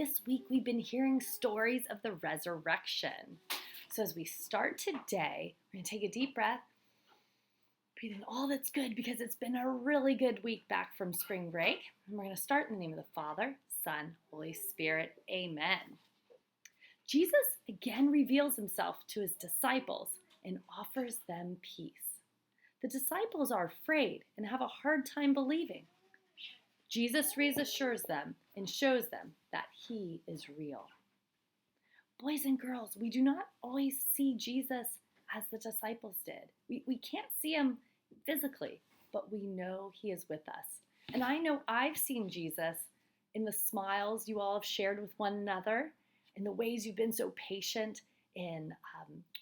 this week we've been hearing stories of the resurrection. So as we start today, we're going to take a deep breath, breathe in all that's good because it's been a really good week back from spring break. And we're going to start in the name of the Father, Son, Holy Spirit. Amen. Jesus again reveals himself to his disciples and offers them peace. The disciples are afraid and have a hard time believing. Jesus reassures them and shows them that he is real. Boys and girls, we do not always see Jesus as the disciples did. We can't see him physically, but we know he is with us. And I know I've seen Jesus in the smiles you all have shared with one another, in the ways you've been so patient in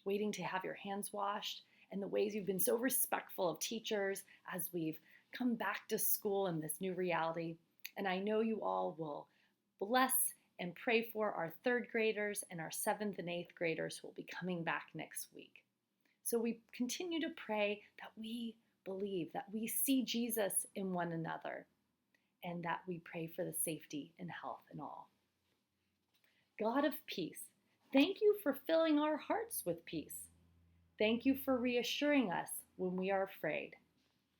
waiting to have your hands washed, and the ways you've been so respectful of teachers as we've come back to school in this new reality. And I know you all will bless and pray for our third graders and our seventh and eighth graders who will be coming back next week. So we continue to pray that we believe, that we see Jesus in one another, and that we pray for the safety and health in all. God of peace, thank you for filling our hearts with peace. Thank you for reassuring us when we are afraid.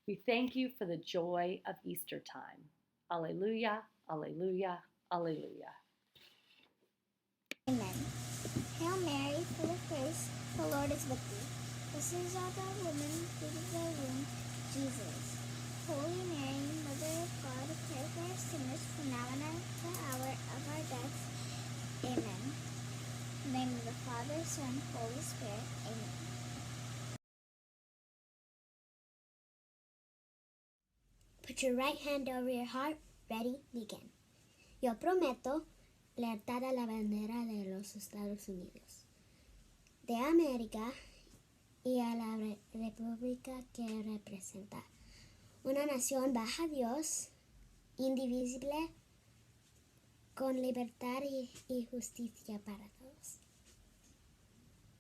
We thank you for the joy of Easter time. Alleluia, alleluia, alleluia. Amen. Hail Mary, full of grace, the Lord is with thee. Blessed art thou women, fruit of thy womb, Jesus. Holy Mary, Mother of God, pray for us sinners, from now and at the hour of our death. Amen. In the name of the Father, Son, Holy Spirit. Amen. Put your right hand over your heart. Ready, begin. Yo prometo lealtad a la bandera de los Estados Unidos, de América y a la república que representa, una nación bajo Dios, indivisible, con libertad y justicia para todos.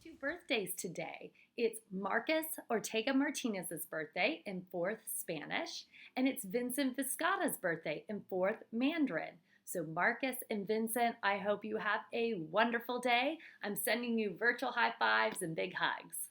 Two birthdays today. It's Marcus Ortega Martinez's birthday in 4th Spanish, and it's Vincent Viscata's birthday in 4th Mandarin. So Marcus and Vincent, I hope you have a wonderful day. I'm sending you virtual high fives and big hugs.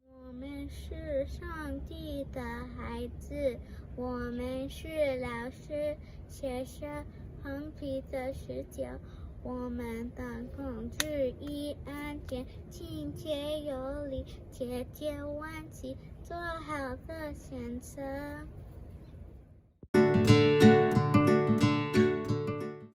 我们是上帝的孩子，我们是老师写上横批的19，我们的控制一安全，亲切有礼，节节万喜，做好的选择。